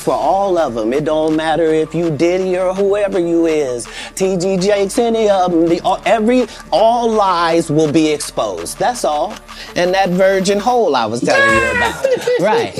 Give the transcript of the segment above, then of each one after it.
for all of them. It don't matter if you Diddy or whoever you is, TG Jakes, any of them. All lies will be exposed. That's all. And that virgin hole I was telling you about, right?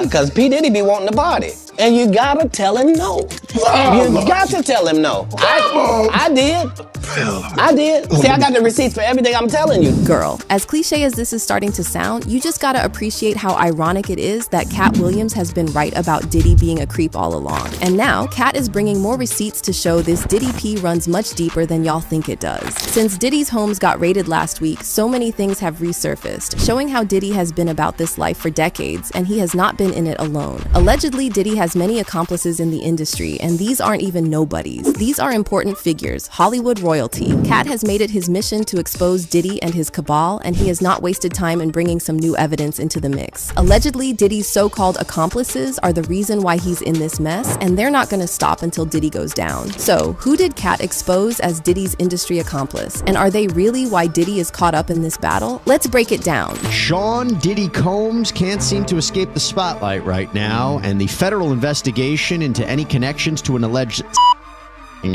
Because P Diddy be wanting the body, and you gotta tell him no. You got to tell him no. I did. See, I got the receipts for everything I'm telling you. Girl, as cliche as this is starting to sound, you just gotta appreciate how ironic it is that Katt Williams has been right about Diddy being a creep all along. And now, Katt is bringing more receipts to show this Diddy P runs much deeper than y'all think it does. Since Diddy's homes got raided last week, so many things have resurfaced, showing how Diddy has been about this life for decades, and he has not been in it alone. Allegedly, Diddy has many accomplices in the industry, and these aren't even nobodies. These are important figures, Hollywood royalty. Katt has made it his mission to expose Diddy and his cabal, and he has not wasted time in bringing some new evidence into the mix. Allegedly, Diddy's so-called accomplices are the reason why he's in this mess, and they're not gonna stop until Diddy goes down. So, who did Katt expose as Diddy's industry accomplice? And are they really why Diddy is caught up in this battle? Let's break it down. Sean Diddy Combs can't seem to escape the spotlight right now, and the federal investigation into any connections to an alleged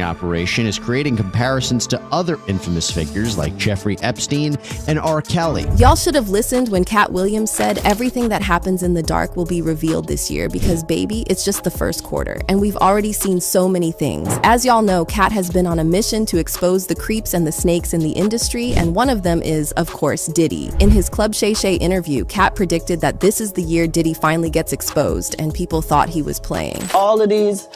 operation is creating comparisons to other infamous figures like Jeffrey Epstein and R. Kelly. Y'all should have listened when Katt Williams said everything that happens in the dark will be revealed this year because, baby, it's just the first quarter, and we've already seen so many things. As y'all know, Katt has been on a mission to expose the creeps and the snakes in the industry, and one of them is, of course, Diddy. In his Club Shay Shay interview, Katt predicted that this is the year Diddy finally gets exposed, and people thought he was playing. All of these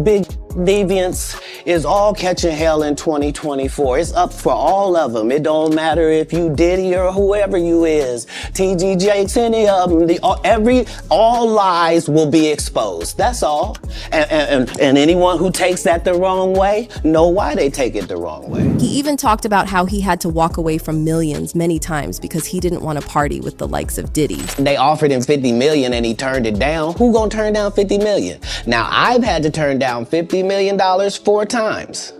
big deviants is all catching hell in 2024. It's up for all of them. It don't matter if you Diddy or whoever you is, TG Jakes, any of them. All lies will be exposed. That's all. And anyone who takes that the wrong way, know why they take it the wrong way. He even talked about how he had to walk away from millions many times because he didn't want to party with the likes of Diddy. They offered him 50 million and he turned it down. Who gonna turn down 50 million? Now, I've had to turn down $50 million 4 times.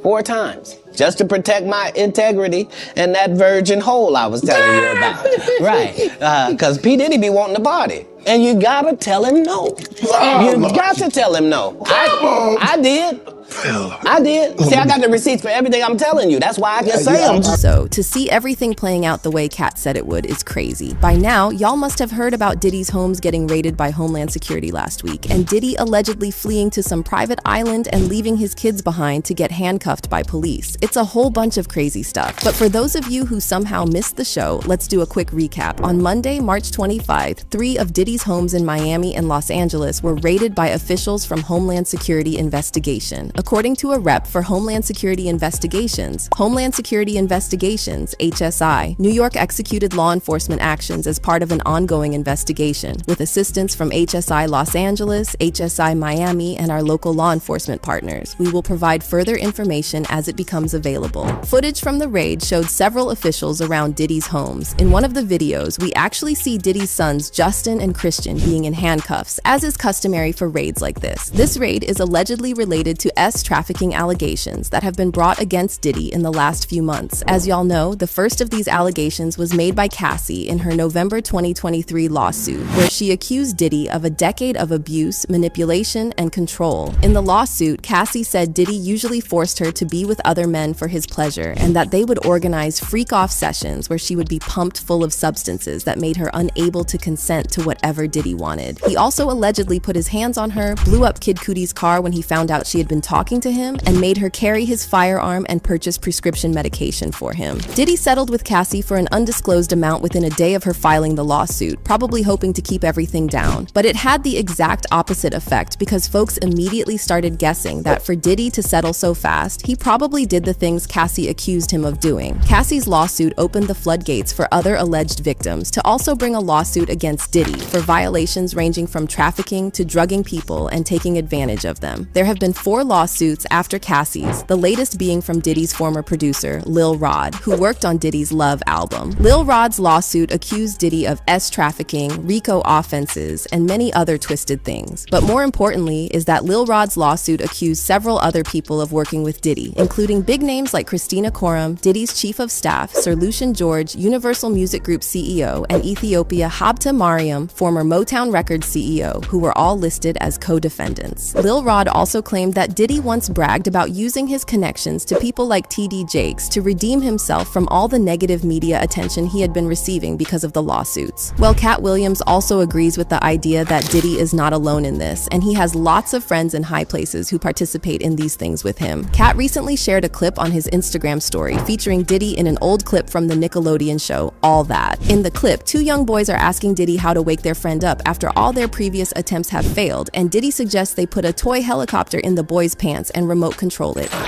4 times. Just to protect my integrity and that virgin hole I was telling you about. Right. Because P Diddy be wanting the body. And you gotta tell him no. You got to tell him no. I did. See, I got the receipts for everything I'm telling you. That's why I can say them. So, to see everything playing out the way Katt said it would is crazy. By now, y'all must have heard about Diddy's homes getting raided by Homeland Security last week, and Diddy allegedly fleeing to some private island and leaving his kids behind to get handcuffed by police. It's a whole bunch of crazy stuff. But for those of you who somehow missed the show, let's do a quick recap. On Monday, March 25, 3 of Diddy's homes in Miami and Los Angeles were raided by officials from Homeland Security Investigation. According to a rep for Homeland Security Investigations, HSI, New York executed law enforcement actions as part of an ongoing investigation, with assistance from HSI Los Angeles, HSI Miami, and our local law enforcement partners. We will provide further information as it becomes available. Footage from the raid showed several officials around Diddy's homes. In one of the videos, we actually see Diddy's sons Justin and Christian being in handcuffs, as is customary for raids like this. This raid is allegedly related to trafficking allegations that have been brought against Diddy in the last few months. As y'all know, the first of these allegations was made by Cassie in her November 2023 lawsuit, where she accused Diddy of a decade of abuse, manipulation, and control. In the lawsuit, Cassie said Diddy usually forced her to be with other men for his pleasure, and that they would organize freak-off sessions where she would be pumped full of substances that made her unable to consent to whatever Diddy wanted. He also allegedly put his hands on her, blew up Kid Cudi's car when he found out she had been talking to him, and made her carry his firearm and purchase prescription medication for him. Diddy settled with Cassie for an undisclosed amount within a day of her filing the lawsuit, probably hoping to keep everything down. But it had the exact opposite effect because folks immediately started guessing that for Diddy to settle so fast, he probably did the things Cassie accused him of doing. Cassie's lawsuit opened the floodgates for other alleged victims to also bring a lawsuit against Diddy for violations ranging from trafficking to drugging people and taking advantage of them. There have been 4 lawsuits lawsuits after Cassie's, the latest being from Diddy's former producer, Lil Rod, who worked on Diddy's Love album. Lil Rod's lawsuit accused Diddy of S-trafficking, RICO offenses, and many other twisted things. But more importantly is that Lil Rod's lawsuit accused several other people of working with Diddy, including big names like Christina Korum, Diddy's chief of staff, Sir Lucian George, Universal Music Group CEO, and Ethiopia Habta Mariam, former Motown Records CEO, who were all listed as co-defendants. Lil Rod also claimed that Diddy once bragged about using his connections to people like T.D. Jakes to redeem himself from all the negative media attention he had been receiving because of the lawsuits. Well, Katt Williams also agrees with the idea that Diddy is not alone in this, and he has lots of friends in high places who participate in these things with him. Katt recently shared a clip on his Instagram story featuring Diddy in an old clip from the Nickelodeon show, All That. In the clip, two young boys are asking Diddy how to wake their friend up after all their previous attempts have failed, and Diddy suggests they put a toy helicopter in the boys' pants and remote control it. And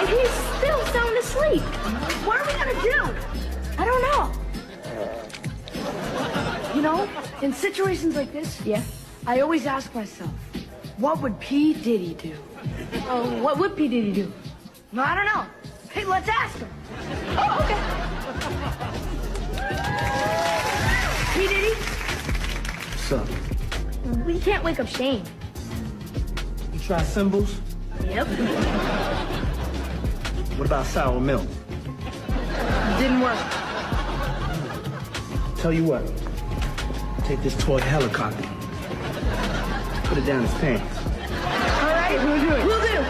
he's still sound asleep. What are we gonna do? I don't know. You know, in situations like this, I always ask myself, what would P. Diddy do? What would P. Diddy do? No, I don't know. Hey, let's ask him. Oh, okay. P. Diddy? What's up? We can't wake up Shane. You try symbols? Yep. What about sour milk? Didn't work. Tell you what, take this toy helicopter, put it down his pants. All right, we'll do it. We'll do.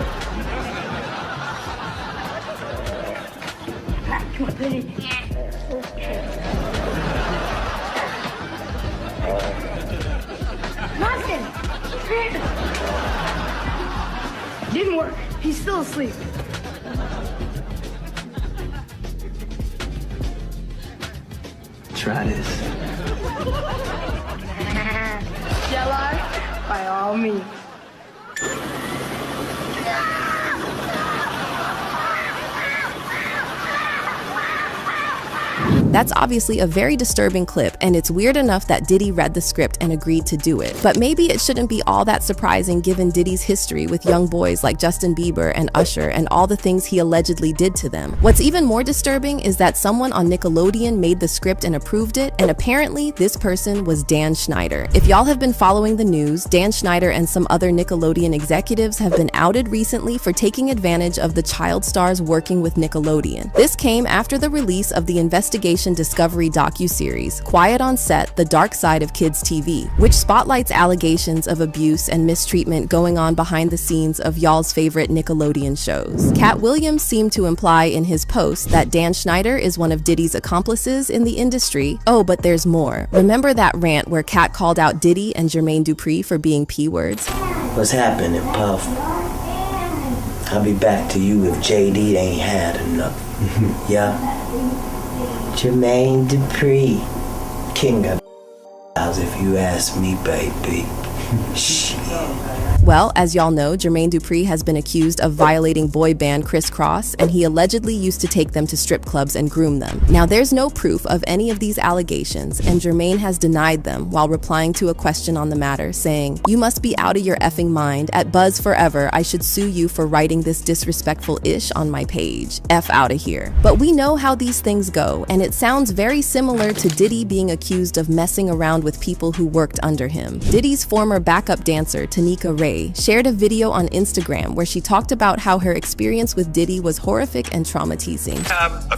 Come on, put it in. Austin! Didn't work. He's still asleep. Try this. Shall I? By all means. That's obviously a very disturbing clip, and it's weird enough that Diddy read the script and agreed to do it. But maybe it shouldn't be all that surprising given Diddy's history with young boys like Justin Bieber and Usher and all the things he allegedly did to them. What's even more disturbing is that someone on Nickelodeon made the script and approved it, and apparently this person was Dan Schneider. If y'all have been following the news, Dan Schneider and some other Nickelodeon executives have been outed recently for taking advantage of the child stars working with Nickelodeon. This came after the release of the investigation Discovery docuseries, Quiet on Set: The Dark Side of Kids TV, which spotlights allegations of abuse and mistreatment going on behind the scenes of y'all's favorite Nickelodeon shows. Katt Williams seemed to imply in his post that Dan Schneider is one of Diddy's accomplices in the industry. Oh, but there's more. Remember that rant where Katt called out Diddy and Jermaine Dupri for being P-words? What's happening, Puff? I'll be back to you if JD ain't had enough. Yeah? Jermaine Dupri, king of if you ask me, baby. Shit. Well, as y'all know, Jermaine Dupri has been accused of violating boy band Criss Cross, and he allegedly used to take them to strip clubs and groom them. Now, there's no proof of any of these allegations, and Jermaine has denied them while replying to a question on the matter, saying, "You must be out of your effing mind. At Buzz Forever, I should sue you for writing this disrespectful ish on my page. F out of here." But we know how these things go, and it sounds very similar to Diddy being accused of messing around with people who worked under him. Diddy's former backup dancer, Tanika Ray, shared a video on Instagram where she talked about how her experience with Diddy was horrific and traumatizing.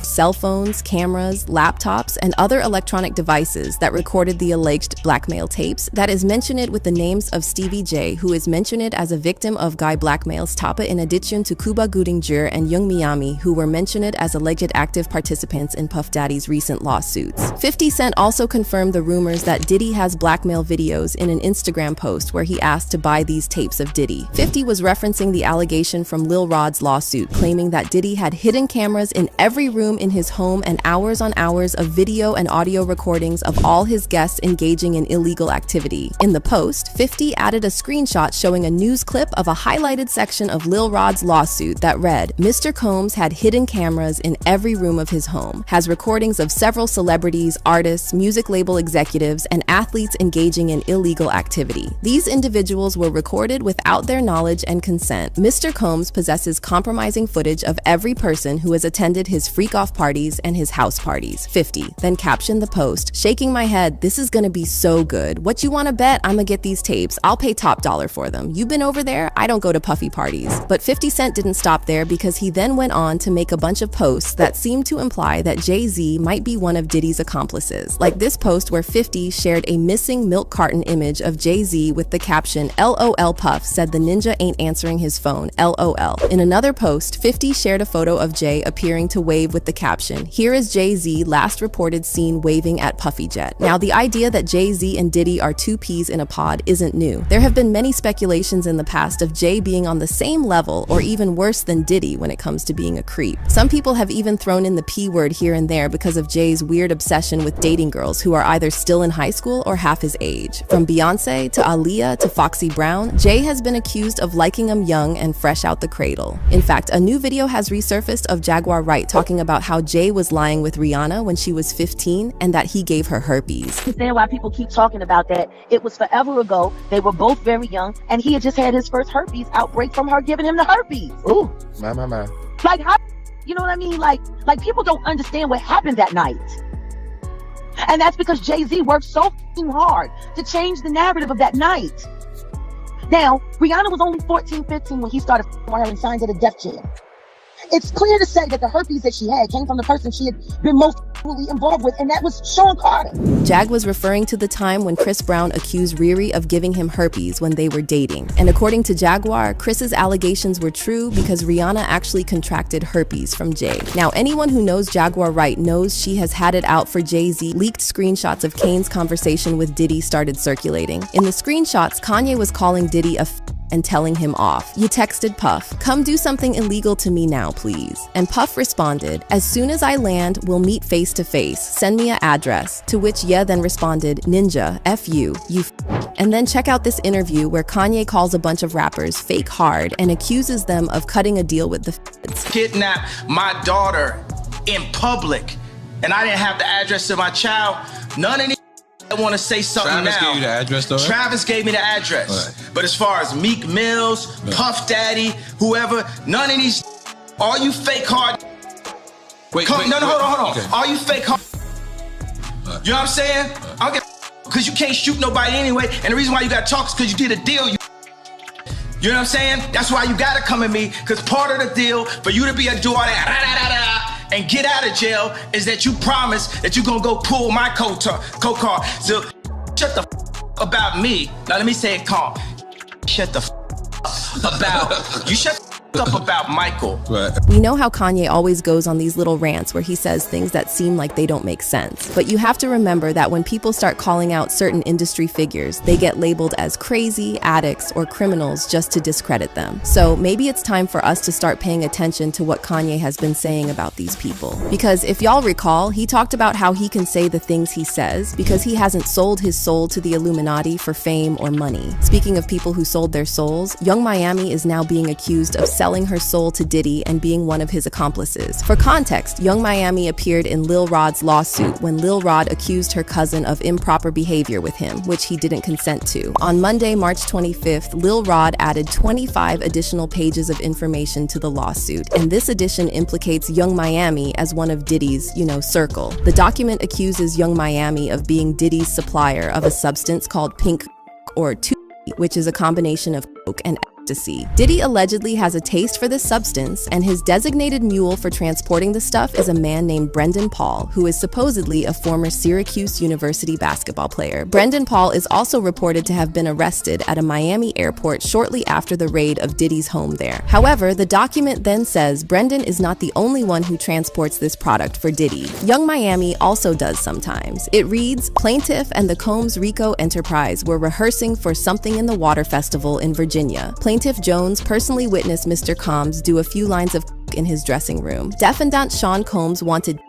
Cell phones, cameras, laptops, and other electronic devices that recorded the alleged blackmail tapes that is mentioned with the names of Stevie J, who is mentioned as a victim of Guy Blackmail's Tapa, in addition to Cuba Gooding Jr. and Young Miami, who were mentioned as alleged active participants in Puff Daddy's recent lawsuits. 50 Cent also confirmed the rumors that Diddy has blackmail videos in an Instagram post where he asked to buy these tapes of Diddy. 50 was referencing the allegation from Lil Rod's lawsuit, claiming that Diddy had hidden cameras in every room in his home and hours on hours of video and audio recordings of all his guests engaging in illegal activity. In the post, 50 added a screenshot showing a news clip of a highlighted section of Lil Rod's lawsuit that read, "Mr. Combs had hidden cameras in every room of his home, has recordings of several celebrities, artists, music label executives, and athletes engaging in illegal activity. These individuals were recorded without their knowledge and consent. Mr. Combs possesses compromising footage of every person who has attended his freak-off parties and his house parties. 50. Then captioned the post, "Shaking my head, this is gonna be so good. What you wanna bet? I'ma get these tapes. I'll pay top dollar for them. You been over there? I don't go to puffy parties." But 50 Cent didn't stop there, because he then went on to make a bunch of posts that seemed to imply that Jay-Z might be one of Diddy's accomplices. Like this post where 50 shared a missing milk carton image of Jay-Z with the caption, "LOL Puff said the ninja ain't answering his phone, LOL." In another post, 50 shared a photo of Jay appearing to wave with the caption, "Here is Jay-Z last reported seen waving at Puffy Jet." Now, the idea that Jay-Z and Diddy are two peas in a pod isn't new. There have been many speculations in the past of Jay being on the same level or even worse than Diddy when it comes to being a creep. Some people have even thrown in the P word here and there because of Jay's weird obsession with dating girls who are either still in high school or half his age. From Beyonce to Aaliyah to Foxy Brown, Jay has been accused of liking them young and fresh out the cradle. In fact, a new video has resurfaced of Jaguar Wright talking about how Jay was lying with Rihanna when she was 15 and that he gave her herpes. I understand why people keep talking about that. It was forever ago. They were both very young, and he had just had his first herpes outbreak from her giving him the herpes. Ooh, my. Like, how, you know what I mean? Like people don't understand what happened that night. And that's because Jay-Z worked so f***ing hard to change the narrative of that night. Now, Rihanna was only 14, 15 when he started f***ing her and signed to the death jail. It's clear to say that the herpes that she had came from the person she had been most fully involved with, and that was Sean Carter. Jag was referring to the time when Chris Brown accused Riri of giving him herpes when they were dating. And according to Jaguar, Chris's allegations were true because Rihanna actually contracted herpes from Jay. Now, anyone who knows Jaguar Wright knows she has had it out for Jay-Z. Leaked screenshots of Kane's conversation with Diddy started circulating. In the screenshots, Kanye was calling Diddy a and telling him off. "You texted Puff, 'Come do something illegal to me now, please.' And Puff responded, 'As soon as I land, we'll meet face to face. Send me an address.' To which Ye then responded, 'Ninja, F you, you f***.' And then check out this interview where Kanye calls a bunch of rappers fake hard and accuses them of cutting a deal with the feds. Kidnapped my daughter in public, and I didn't have the address of my child. None of these I want to say something Travis now. gave you the address, though? Travis gave me the address. Right. But as far as Meek Mills, Puff Daddy, whoever, none of these, all you fake hard. Wait, hold on. Okay. All you fake hard. You know what I'm saying? I don't get because you can't shoot nobody anyway. And the reason why you got to talk is because you did a deal. You know what I'm saying? That's why you got to come at me, because part of the deal for you to be a do all that and get out of jail is that you promise that you're going to go pull my co-car. So shut the about me. Now let me say it calm. Shut the about you. Shut up about Michael. Right. We know how Kanye always goes on these little rants where he says things that seem like they don't make sense. But you have to remember that when people start calling out certain industry figures, they get labeled as crazy, addicts, or criminals just to discredit them. So maybe it's time for us to start paying attention to what Kanye has been saying about these people. Because if y'all recall, he talked about how he can say the things he says because he hasn't sold his soul to the Illuminati for fame or money. Speaking of people who sold their souls, Young Miami is now being accused of selling her soul to Diddy and being one of his accomplices. For context, Young Miami appeared in Lil Rod's lawsuit when Lil Rod accused her cousin of improper behavior with him, which he didn't consent to. On Monday, March 25th, Lil Rod added 25 additional pages of information to the lawsuit, and this addition implicates Young Miami as one of Diddy's, circle. The document accuses Young Miami of being Diddy's supplier of a substance called pink or 2, which is a combination of coke and ecstasy. Diddy allegedly has a taste for this substance, and his designated mule for transporting the stuff is a man named Brendan Paul, who is supposedly a former Syracuse University basketball player. Brendan Paul is also reported to have been arrested at a Miami airport shortly after the raid of Diddy's home there. However, the document then says Brendan is not the only one who transports this product for Diddy. Young Miami also does sometimes. It reads, "Plaintiff and the Combs Rico Enterprise were rehearsing for something in the Water Festival in Virginia. Plaintiff Jones personally witnessed Mr. Combs do a few lines of in his dressing room. Defendant Sean Combs wanted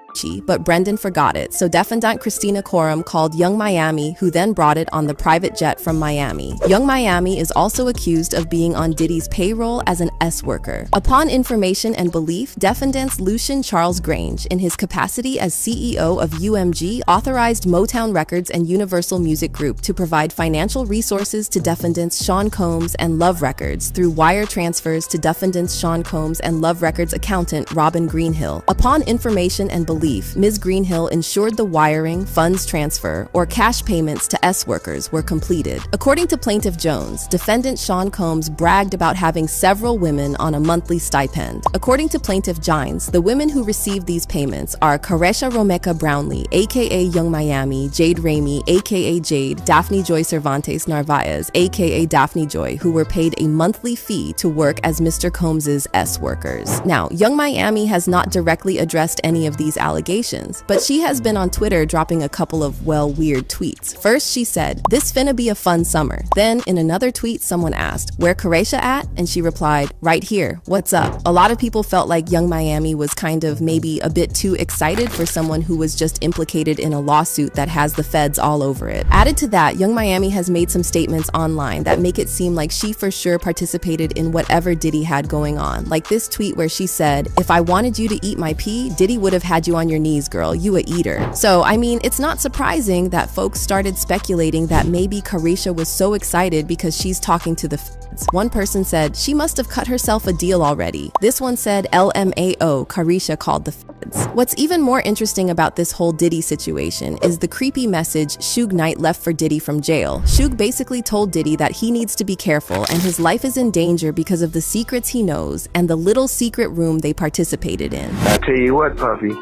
but Brendan forgot it, so Defendant Christina Coram called Young Miami, who then brought it on the private jet from Miami. Young Miami is also accused of being on Diddy's payroll as an S-worker. Upon information and belief, Defendant's Lucian Charles Grange, in his capacity as CEO of UMG, authorized Motown Records and Universal Music Group to provide financial resources to Defendants Sean Combs and Love Records through wire transfers to Defendants Sean Combs and Love Records accountant Robin Greenhill. Upon information and belief, Ms. Greenhill ensured the wiring, funds transfer, or cash payments to S-workers were completed. According to Plaintiff Jones, defendant Sean Combs bragged about having several women on a monthly stipend. According to Plaintiff Gines, the women who received these payments are Caresha Romeka Brownlee, aka Young Miami, Jade Ramey, aka Jade, Daphne Joy Cervantes Narvaez, aka Daphne Joy, who were paid a monthly fee to work as Mr. Combs's S-workers. Now, Young Miami has not directly addressed any of these allegations, but she has been on Twitter dropping a couple of, well, weird tweets. First, she said, "This finna be a fun summer." Then, in another tweet, someone asked, "Where Caresha at?" And she replied, "Right here. What's up?" A lot of people felt like Young Miami was kind of maybe a bit too excited for someone who was just implicated in a lawsuit that has the feds all over it. Added to that, Young Miami has made some statements online that make it seem like she for sure participated in whatever Diddy had going on. Like this tweet where she said, "If I wanted you to eat my pee, Diddy would have had you on your knees, girl. You a eater." So, I mean, it's not surprising that folks started speculating that maybe Caresha was so excited because she's talking to the feds. One person said, "She must have cut herself a deal already." This one said, "LMAO, Caresha called the feds." What's even more interesting about this whole Diddy situation is the creepy message Suge Knight left for Diddy from jail. Suge basically told Diddy that he needs to be careful and his life is in danger because of the secrets he knows and the little secret room they participated in. I tell you what, Puffy,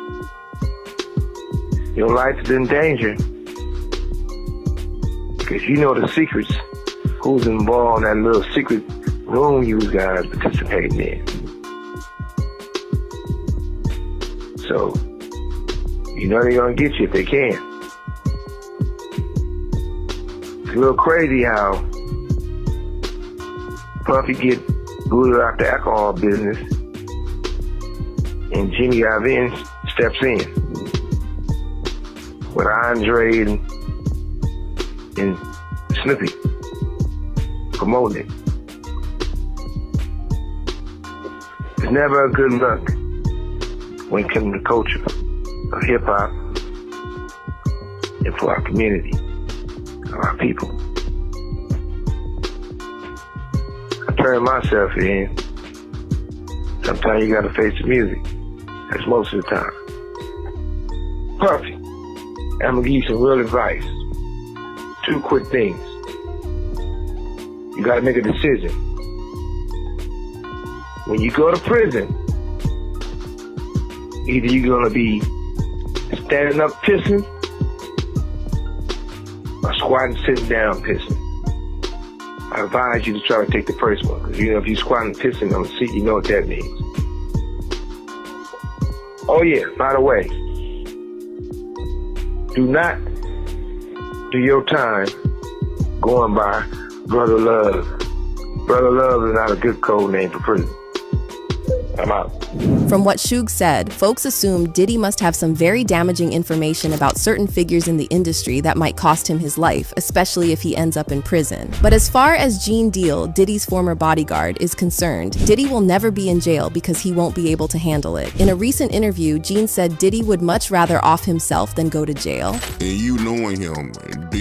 your life is in danger because you know the secrets, who's involved in that little secret room you guys participating in. So, you know they're gonna get you if they can. It's a little crazy how Puffy get booted out the alcohol business and Jimmy Iovine steps in with Andre and Snoopy promoting it. It's never a good look when it comes to culture of hip-hop and for our community, our people. I turn myself in. Sometimes you gotta face the music. That's most of the time. Puffy, I'm gonna give you some real advice. 2 quick things. You gotta make a decision. When you go to prison, either you're gonna be standing up pissing or squatting, sitting down pissing. I advise you to try to take the first one, because you know if you're squatting, pissing on the seat, you know what that means. Oh yeah, by the way, do not do your time going by Brother Love. Brother Love is not a good code name for prison. I'm out. From what Suge said, folks assume Diddy must have some very damaging information about certain figures in the industry that might cost him his life, especially if he ends up in prison. But as far as Gene Deal, Diddy's former bodyguard, is concerned, Diddy will never be in jail because he won't be able to handle it. In a recent interview, Gene said Diddy would much rather off himself than go to jail. And you knowing him, do you